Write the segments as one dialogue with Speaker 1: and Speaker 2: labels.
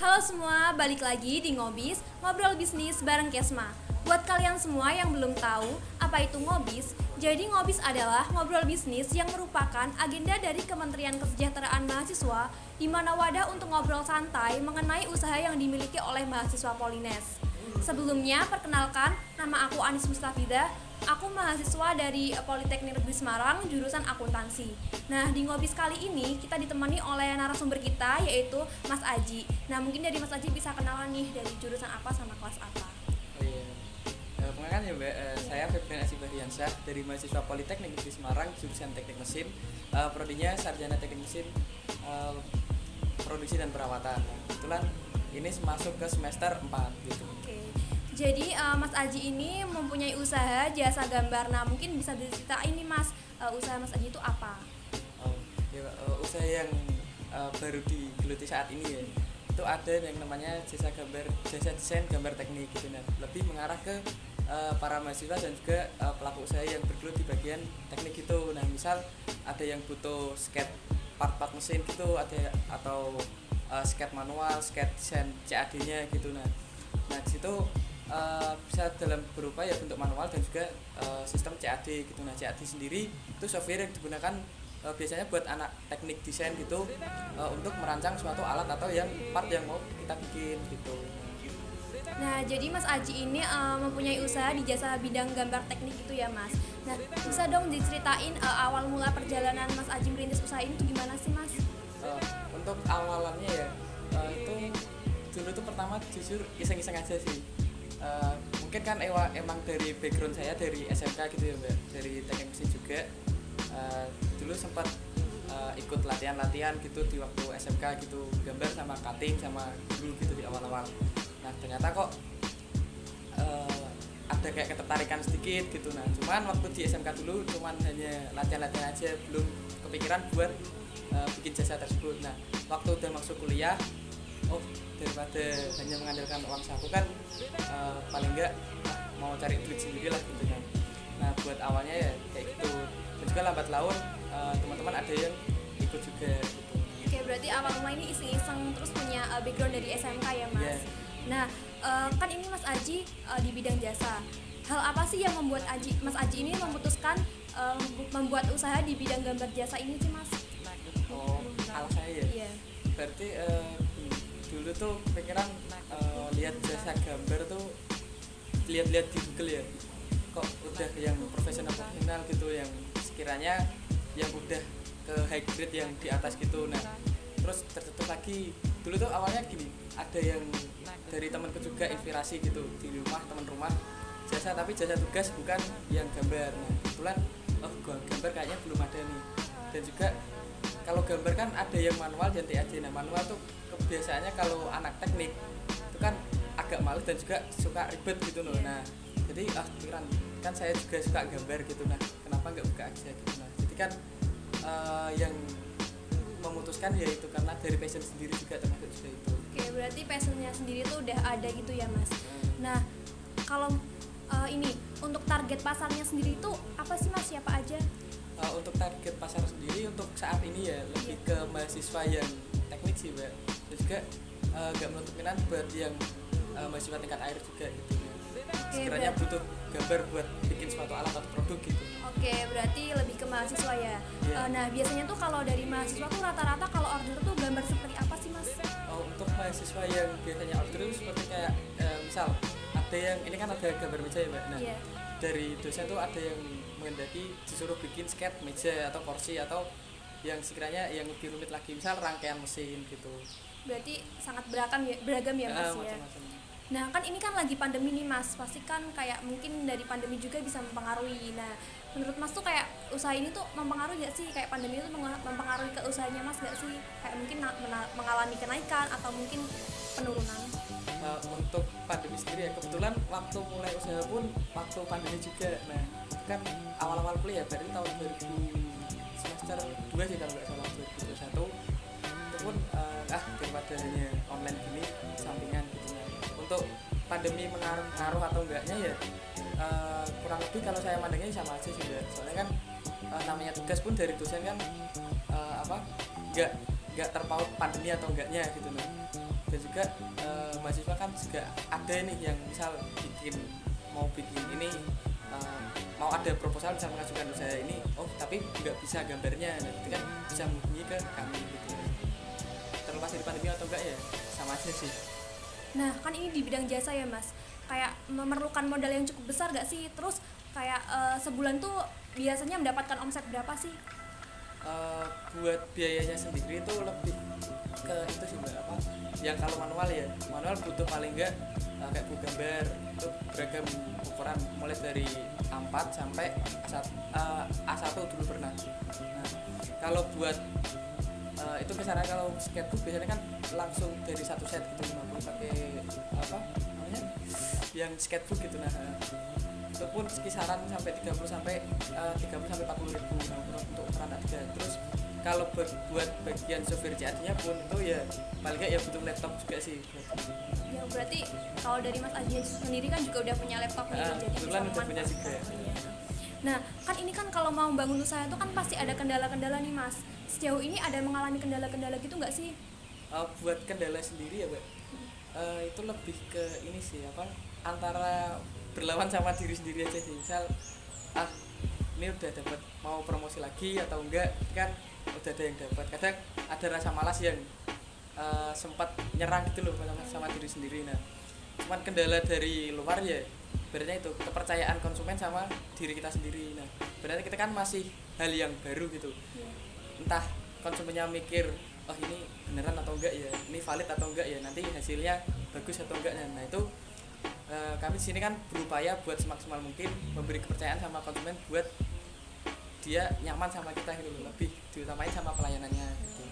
Speaker 1: Halo semua, balik lagi di Ngobis, ngobrol bisnis bareng Kesma. Buat kalian semua yang belum tahu apa itu Ngobis, jadi Ngobis adalah ngobrol bisnis yang merupakan agenda dari Kementerian Kesejahteraan Mahasiswa, di mana wadah untuk ngobrol santai mengenai usaha yang dimiliki oleh mahasiswa Polines. Sebelumnya, perkenalkan, nama aku Anis Mustafidah. Aku mahasiswa dari Politeknik Negeri Semarang, jurusan akuntansi. Nah, di Ngobis kali ini kita ditemani oleh narasumber kita, yaitu Mas Aji. Nah, mungkin dari Mas Aji bisa kenalan nih dari jurusan apa sama kelas apa.
Speaker 2: Oh iya. Perkenalkan ya Mbak, saya Febrian Asyik Bahriansyah dari mahasiswa Politeknik Negeri Semarang, jurusan Teknik Mesin. Prodinya Sarjana Teknik Mesin, Produksi dan Perawatan. Kebetulan ini masuk ke semester 4 gitu.
Speaker 1: Oke. Jadi Mas Aji ini mempunyai usaha jasa gambar. Nah, mungkin bisa diceritain nih Mas, usaha Mas Aji itu apa?
Speaker 2: Usaha yang baru digeluti saat ini ya. Itu ada yang namanya jasa desain gambar teknik gitu. Nah, lebih mengarah ke para mahasiswa dan juga pelaku usaha yang bergelut di bagian teknik gitu. Nah, misal ada yang butuh sketch part-part mesin gitu, ada atau sketch manual, sketch desain CAD-nya gitu. Nah, di situ bisa dalam berupa ya bentuk manual dan juga sistem CAD gitu. Nah, CAD sendiri itu software yang digunakan biasanya buat anak teknik desain gitu, untuk merancang suatu alat atau yang part yang mau kita bikin gitu.
Speaker 1: Nah, jadi Mas Aji ini mempunyai usaha di jasa bidang gambar teknik itu ya Mas. Nah, bisa dong diceritain awal mula perjalanan Mas Aji merintis usaha ini tuh gimana sih Mas?
Speaker 2: Untuk awalannya ya, itu dulu tuh pertama jujur iseng-iseng aja sih. Mungkin kan emang dari background saya dari SMK gitu ya Mbak, dari teknik mesin juga. Dulu sempat ikut latihan gitu di waktu SMK gitu, gambar sama cutting sama guru gitu di awal-awal. Nah, ternyata kok ada kayak ketertarikan sedikit gitu. Nah, cuman waktu di SMK dulu cuman hanya latihan-latihan aja, belum kepikiran buat bikin jasa tersebut. Nah, waktu udah masuk kuliah, daripada hanya mengandalkan uang saku kan, paling enggak mau cari duit sendiri lah gitu kan. Nah, buat awalnya ya kayak gitu. Dan juga lambat laun teman-teman ada yang ikut juga gitu.
Speaker 1: Oke, berarti awal mula ini iseng-iseng terus punya background dari SMK ya Mas.
Speaker 2: Yeah.
Speaker 1: Nah, kan ini Mas Aji di bidang jasa. Hal apa sih yang membuat Mas Aji ini memutuskan membuat usaha di bidang gambar jasa ini sih Mas?
Speaker 2: Alasannya ya.
Speaker 1: Iya.
Speaker 2: Berarti dulu tuh pikiran lihat jasa gambar tuh, lihat-lihat di Google ya, kok udah yang profesional gitu, yang sekiranya yang udah ke high grade yang di atas gitu. Nah, terus tertutup lagi. Dulu tuh awalnya gini, ada yang dari temanku juga inspirasi gitu, di rumah teman rumah jasa, tapi jasa tugas bukan yang gambar. Nah, kebetulan gambar kayaknya belum ada nih. Dan juga kalau gambar kan ada yang manual dan TAD. Nah, manual tuh kebiasaannya kalau anak teknik itu kan agak malas dan juga suka ribet gitu loh. Nah, jadi pikiran kan saya juga suka gambar gitu. Nah, kenapa nggak buka aja gitu. Nah, jadi kan yang memutuskan ya itu karena dari passion sendiri juga, termasuk juga itu.
Speaker 1: Oke, berarti passionnya sendiri tuh udah ada gitu ya Mas. Nah, kalau ini untuk target pasarnya sendiri tuh apa sih Mas, siapa aja?
Speaker 2: Untuk target pasar sendiri untuk saat ini ya lebih ke mahasiswa yang teknik sih Mbak, dan juga gak menutup minat buat yang mahasiswa tingkat akhir juga gitu. Sekiranya butuh gambar buat bikin suatu alat atau produk gitu.
Speaker 1: Oke, berarti lebih ke mahasiswa ya.
Speaker 2: Yeah.
Speaker 1: Nah, biasanya tuh kalau dari mahasiswa tuh rata-rata kalau order tuh gambar seperti apa sih Mas?
Speaker 2: Untuk mahasiswa yang biasanya order itu seperti kayak misal ada yang ini kan ada gambar meja ya Mbak. Nah,
Speaker 1: Yeah.
Speaker 2: dari dosen tuh ada yang menghendaki disuruh bikin sketch meja atau kursi, atau yang sekiranya yang lebih rumit lagi, misal rangkaian mesin gitu.
Speaker 1: Berarti sangat beragam ya Mas ya.
Speaker 2: Macam-macam.
Speaker 1: Nah, kan ini kan lagi pandemi nih Mas, pasti kan kayak mungkin dari pandemi juga bisa mempengaruhi. Nah, menurut Mas tuh kayak usaha ini tuh mempengaruhi gak sih? Kayak pandemi itu mempengaruhi ke usahanya Mas gak sih? Kayak mungkin mengalami kenaikan atau mungkin penurunan?
Speaker 2: Untuk pandemi sendiri ya, kebetulan waktu mulai usaha pun waktu pandemi juga. Nah, kan awal-awal kuliah, berarti tahun 2000 semester 2 sih kalau nggak salah, 2021 itu pun daripada hanya online gini sampingan gitu. Untuk pandemi mengaruh atau enggaknya ya kurang lebih kalau saya mandangnya sama aja sih ya. Soalnya kan namanya tugas pun dari dosen kan nggak terpaut pandemi atau enggaknya gitu. Nah, dan juga mahasiswa kan juga ada nih yang misal mau bikin ini mau ada proposal bisa mengajukan usaha ini tapi nggak bisa gambarnya, nah itu kan bisa menghubungi ke kami gitu. Terlepas dari pandemi atau enggak ya sama aja sih.
Speaker 1: Nah kan ini di bidang jasa ya mas, kayak memerlukan modal yang cukup besar gak sih? Terus kayak sebulan tuh biasanya mendapatkan omset berapa sih?
Speaker 2: Buat biayanya sendiri itu lebih ke itu sih mbak, apa yang kalau manual butuh paling enggak kayak buku gambar itu beragam ukuran mulai dari A4 sampai A1 dulu pernah. Nah kalau buat itu misalnya kalau sketchbook biasanya kan langsung dari satu set gitu, pakai apa namanya yang sketchbook gitu. Nah itu pun kisaran sampai 30 sampai 40 ribu untuk ukuran A3. Terus kalau buat bagian software CAD-nya pun itu ya paling nggak ya butuh laptop juga sih.
Speaker 1: Ya berarti kalau dari Mas Aji sendiri kan juga udah punya laptop nih, jadi bisa
Speaker 2: udah punya juga.
Speaker 1: Nah kan ini kan kalau mau bangun usaha itu kan pasti ada kendala-kendala nih Mas. Sejauh ini ada mengalami kendala-kendala gitu nggak sih?
Speaker 2: Buat kendala sendiri ya mbak, itu lebih ke ini sih apa antara berlawan sama diri sendiri aja sih. Misal ini udah dapat mau promosi lagi atau enggak, kan udah ada yang dapat, kadang ada rasa malas yang sempat nyerang gitu loh sama diri sendiri. Nah cuman kendala dari luar ya berarti itu kepercayaan konsumen sama diri kita sendiri. Nah berarti kita kan masih hal yang baru gitu, entah konsumennya mikir ini beneran atau enggak ya, ini valid atau enggak ya, nanti hasilnya bagus atau enggak. Nah itu kami di sini kan berupaya buat semaksimal mungkin memberi kepercayaan sama konsumen buat dia nyaman sama kita gitu, lebih diutamain sama pelayanannya gitu.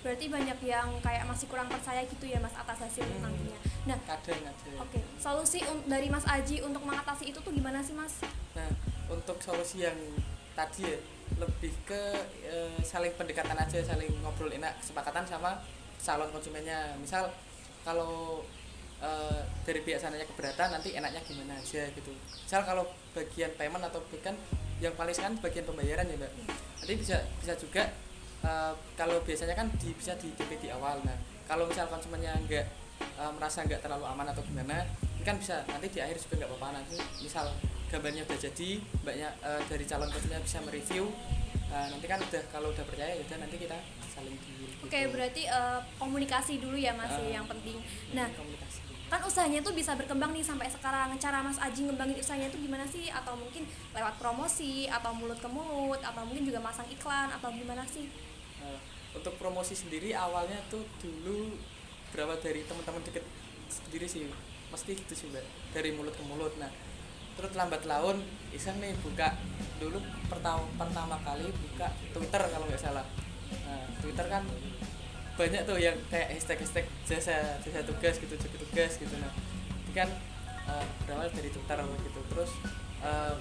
Speaker 1: Berarti banyak yang kayak masih kurang percaya gitu ya Mas atas hasil nantinya. Nah
Speaker 2: kadang ada.
Speaker 1: Oke, solusi dari Mas Aji untuk mengatasi itu tuh gimana sih Mas?
Speaker 2: Nah untuk solusi yang tadi ya lebih ke saling pendekatan aja, saling ngobrol enak, kesepakatan sama calon konsumennya. Misal kalau dari pihak sananya keberatan, nanti enaknya gimana aja gitu. Misal kalau bagian payment atau kan yang paling kan bagian pembayaran ya mbak, nanti bisa juga kalau biasanya kan bisa di DP di awal. Nah kalau misal konsumennya merasa nggak terlalu aman atau gimana, ini kan bisa nanti di akhir juga nggak apa-apa. Nanti misal gambarnya udah jadi, mbaknya dari calon konsumennya bisa mereview, nanti kan kalau udah percaya ya udah nanti kita saling deal gitu.
Speaker 1: Oke, berarti komunikasi dulu ya Mas yang penting. Nah kan usahanya tuh bisa berkembang nih sampai sekarang. Cara Mas Aji ngembangin usahanya tuh gimana sih? Atau mungkin lewat promosi, atau mulut ke mulut, atau mungkin juga masang iklan, atau gimana sih?
Speaker 2: Untuk promosi sendiri awalnya tuh dulu berawal dari teman-teman deket sendiri sih, pasti gitu sih mbak, dari mulut ke mulut. Nah terus lambat laun iseng nih buka dulu pertama kali buka Twitter kalau nggak salah. Nah Twitter kan banyak tuh yang kayak hashtag jasa tugas gitu, jaga tugas gitu. Nah itu kan berawal dari Twitter gitu. Terus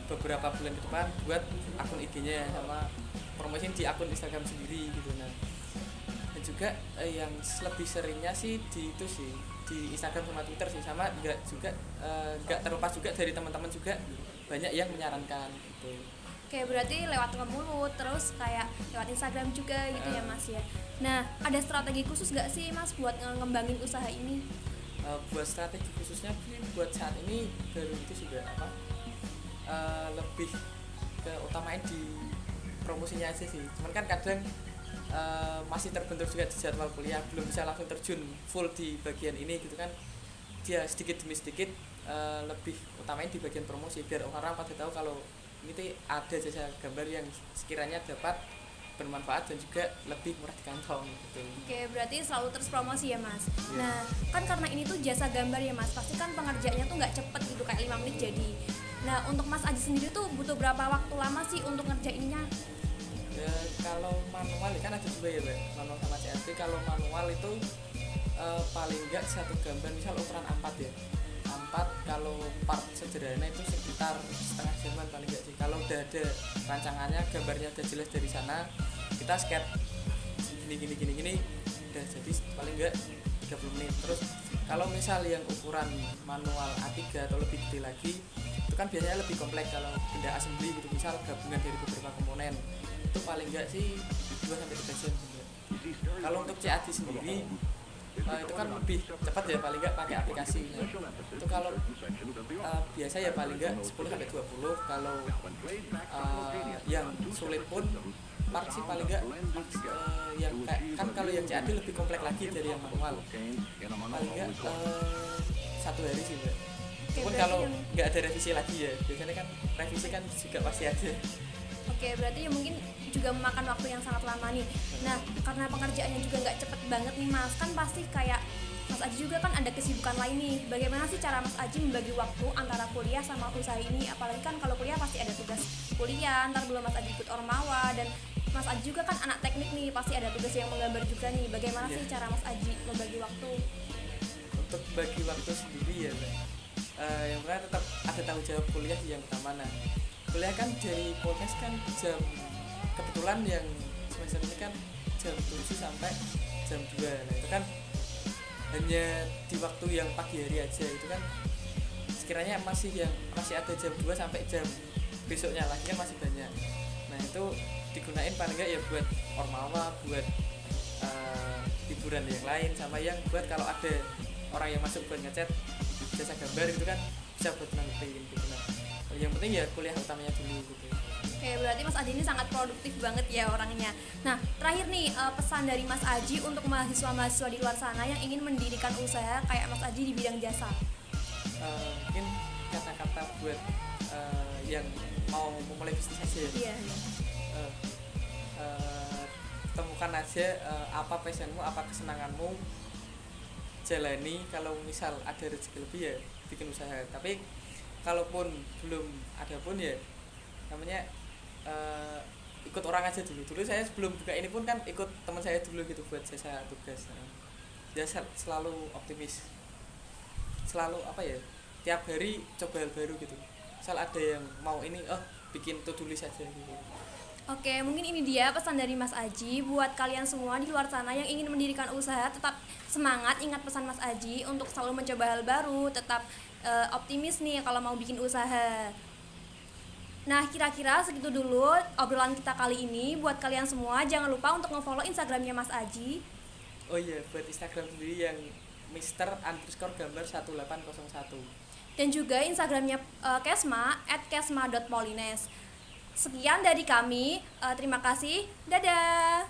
Speaker 2: beberapa bulan ke depan buat akun IG-nya sama promosiin di akun Instagram sendiri gitu. Nah dan juga yang lebih seringnya sih di Instagram sama Twitter sih, sama nggak terlepas juga dari teman-teman juga banyak yang menyarankan gitu.
Speaker 1: Oke, berarti lewat ke mulut, terus kayak lewat Instagram juga gitu ya Mas ya. Nah, ada strategi khusus gak sih Mas buat ngembangin usaha ini?
Speaker 2: Buat strategi khususnya buat saat ini baru itu juga lebih ke utamain di promosinya aja sih. Cuman kan kadang masih terbentur juga di jadwal kuliah, belum bisa langsung terjun full di bagian ini gitu kan. Dia sedikit demi sedikit lebih utamain di bagian promosi biar orang pada tahu kalau ini ada jasa gambar yang sekiranya dapat bermanfaat dan juga lebih murah di kantong gitu.
Speaker 1: Oke, berarti selalu terus promosi ya Mas. Yeah. Nah, kan karena ini tuh jasa gambar ya Mas, pasti kan pengerjaannya tuh nggak cepet gitu kayak 5 menit jadi. Nah, untuk Mas Aji sendiri tuh butuh berapa waktu lama sih untuk ngerjainnya?
Speaker 2: Ya, kalau manual kan ada juga ya Mbak, manual sama CAD. Kalau manual itu paling enggak satu gambar misal ukuran A4 ya. A4 kalau part sederhana itu sekitar setengah jaman paling enggak sih. Kalau udah ada rancangannya, gambarnya udah jelas dari sana, kita sketch gini udah jadi paling enggak 30 menit. Terus kalau misal yang ukuran manual A3 atau lebih gede lagi, itu kan biasanya lebih kompleks kalau benda assembly gitu, misal gabungan dari beberapa komponen. Itu paling enggak sih 2-3 jam. Kalau untuk CAD sendiri itu kan lebih cepat ya, paling nggak pakai aplikasi. Nah, itu kalau biasa ya paling nggak 10 sampai 20. Kalau yang sulit pun mark sih paling nggak yang kayak kan kalau yang CAD lebih kompleks lagi dari yang manual, paling nggak 1 hari sih mbak. Pun kalau nggak ada revisi lagi ya, biasanya kan revisi kan juga pasti ada.
Speaker 1: Oke, berarti ya mungkin juga memakan waktu yang sangat lama nih. Nah, karena pengerjaannya juga nggak cepet banget nih Mas, kan pasti kayak Mas Aji juga kan ada kesibukan lain nih. Bagaimana sih cara Mas Aji membagi waktu antara kuliah sama usaha ini? Apalagi kan kalau kuliah pasti ada tugas kuliah, ntar belum Mas Aji ikut Ormawa, dan Mas Aji juga kan anak teknik nih, pasti ada tugas yang menggambar juga nih. Bagaimana sih cara Mas Aji membagi waktu?
Speaker 2: Untuk bagi waktu sendiri ya mbak, yang pertama tetap ada tanggung jawab kuliah yang utama. Nah, kuliah kan dari Polres kan jam, kebetulan yang semester ini kan jam 7 sampai jam 2. Nah itu kan hanya di waktu yang pagi hari aja, itu kan sekiranya masih ada jam 2 sampai jam besoknya lagi kan masih banyak. Nah itu digunain paling enggak ya buat Ormawa, buat hiburan yang lain, sama yang buat kalau ada orang yang masuk buat ngecat jasa gambar itu kan bisa buat nanggepin gitu. Nah, yang penting ya kuliah utamanya dulu gitu.
Speaker 1: Oke, berarti Mas Aji ini sangat produktif banget ya orangnya. Nah, terakhir nih pesan dari Mas Aji untuk mahasiswa-mahasiswa di luar sana yang ingin mendirikan usaha kayak Mas Aji di bidang jasa.
Speaker 2: Mungkin kata-kata buat yang mau memulai bisnis aja ya.
Speaker 1: Iya.
Speaker 2: Temukan aja apa passionmu, apa kesenanganmu, jalani. Kalau misal ada rezeki lebih ya bikin usaha, tapi kalaupun belum ada pun ya namanya ikut orang aja dulu. Saya sebelum buka ini pun kan ikut teman saya dulu gitu buat jasa tugas. Ya selalu optimis, selalu apa ya, tiap hari coba hal baru gitu. Misal ada yang mau ini, bikin to-do list aja gitu.
Speaker 1: Oke, mungkin ini dia pesan dari Mas Aji buat kalian semua di luar sana yang ingin mendirikan usaha. Tetap semangat, ingat pesan Mas Aji untuk selalu mencoba hal baru, tetap optimis nih kalau mau bikin usaha. Nah, kira-kira segitu dulu obrolan kita kali ini. Buat kalian semua jangan lupa untuk nge-follow Instagramnya Mas Aji.
Speaker 2: Oh iya, buat Instagram sendiri yang Mr_gambar1801.
Speaker 1: Dan juga Instagramnya Kesma @kesma.polines. Sekian dari kami, terima kasih, dadah.